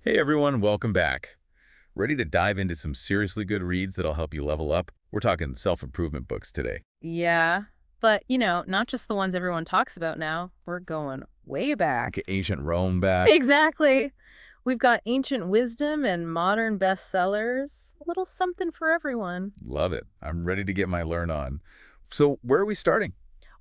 Hey everyone, welcome back. Ready to dive into some seriously good reads that'll help you level up? We're talking self-improvement books today. Yeah, but not just the ones everyone talks about now. We're going way Like back. ancient Rome back. Exactly. We've got ancient wisdom and modern bestsellers. A little something for everyone. Love it. I'm ready to get my learn on. So where are we starting?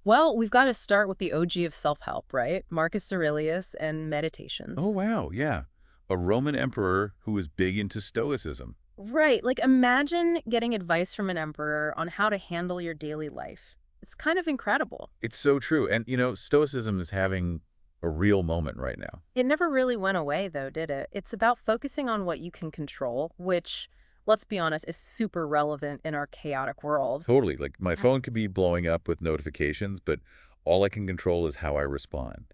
Well, we've got to start with the OG of self-help, right? Marcus Aurelius and Oh Meditations. wow, yeah. A Roman emperor who was big into stoicism. Right, like imagine getting advice from an emperor on how to handle your daily life. It's kind of incredible. It's so true. And stoicism is having a real moment right now. It never really went away, though, did it? It's about focusing on what you can control, which, let's be honest, is super relevant in our chaotic world. Totally. Like my phone could be blowing up with notifications, but all I can control is how I respond.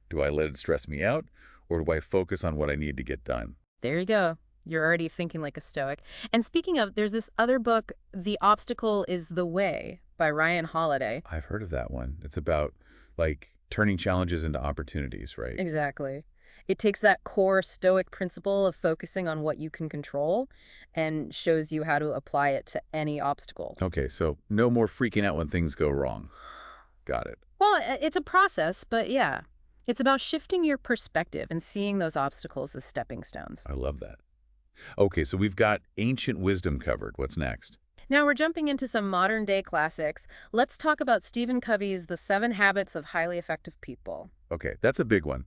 Do I let it stress me out, or do I focus on what I need to get done? There you go. You're already thinking like a stoic. And speaking of, there's this other book, The Obstacle is the Way by Ryan Holiday. I've heard of that one. It's about like turning challenges into opportunities, right? Exactly. It takes that core stoic principle of focusing on what you can control and shows you how to apply it to any obstacle. Okay, so no more freaking out when things go wrong. Got it. Well, it's a process, but yeah. It's about shifting your perspective and seeing those obstacles as stepping stones. I love that. Okay, so we've got ancient wisdom covered. What's next? Now we're jumping into some modern day classics. Let's talk about Stephen Covey's The 7 Habits of Highly Effective People. Okay, that's a big one.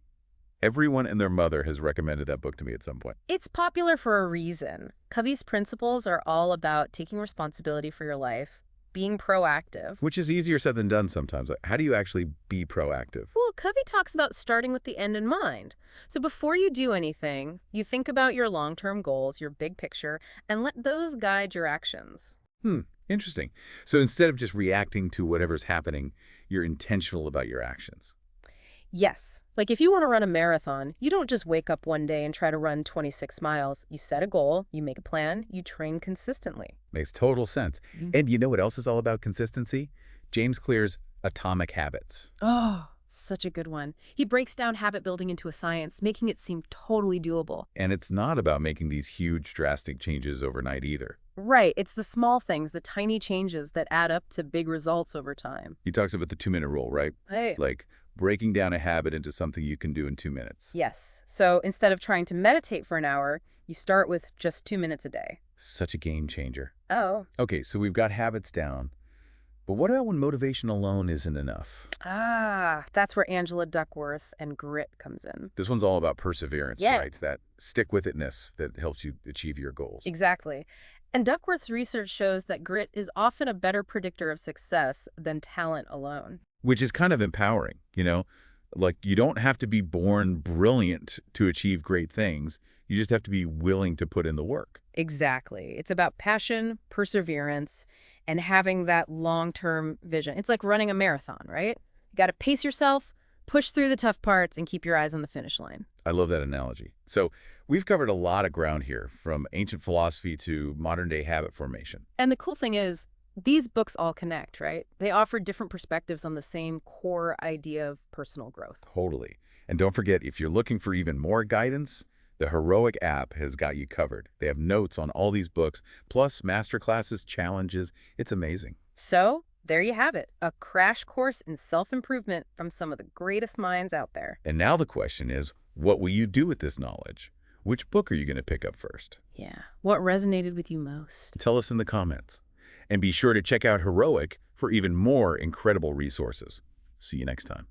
Everyone and their mother has recommended that book to me at some point. It's popular for a reason. Covey's principles are all about taking responsibility for your life, being proactive. Which is easier said than done sometimes. Like, how do you actually be proactive? Well, Covey talks about starting with the end in mind. So before you do anything, you think about your long-term goals, your big picture, and let those guide your actions. Hmm, interesting. So instead of just reacting to whatever's happening, you're intentional about your actions. Yes. Like if you want to run a marathon, you don't just wake up one day and try to run 26 miles. You set a goal, you make a plan, you train consistently. Makes total sense. Mhm. And you know what else is all about consistency? James Clear's Atomic Habits. Oh, such a good one. He breaks down habit building into a science, making it seem totally doable. And it's not about making these huge, drastic changes overnight either. Right. It's the small things, the tiny changes that add up to big results over time. He talks about the 2-minute rule, right? Hey. Like breaking down a habit into something you can do in 2 minutes. Yes. So instead of trying to meditate for an hour, you start with just 2 minutes a day. Such a game changer. Oh. Okay, so we've got habits down. But what about when motivation alone isn't enough? Ah, that's where Angela Duckworth and grit comes in. This one's all about perseverance, Yeah. right? It's that stick-with-itness that helps you achieve your goals. Exactly. And Duckworth's research shows that grit is often a better predictor of success than talent alone. Which is kind of empowering. Like you don't have to be born brilliant to achieve great things. You just have to be willing to put in the work. Exactly. It's about passion, perseverance, and having that long-term vision. It's like running a marathon, right? You got to pace yourself, push through the tough parts, and keep your eyes on the finish line. I love that analogy. So we've covered a lot of ground here, from ancient philosophy to modern-day habit formation. And the cool thing is, these books all connect, right? They offer different perspectives on the same core idea of personal growth. Totally. And don't forget, if you're looking for even more guidance, the Heroic app has got you covered. They have notes on all these books, plus masterclasses, challenges. It's amazing. So, there you have it, a crash course in self-improvement from some of the greatest minds out there. And now the question is, what will you do with this knowledge? Which book are you going to pick up first? Yeah. What resonated with you most? Tell us in the comments. And be sure to check out Heroic for even more incredible resources. See you next time.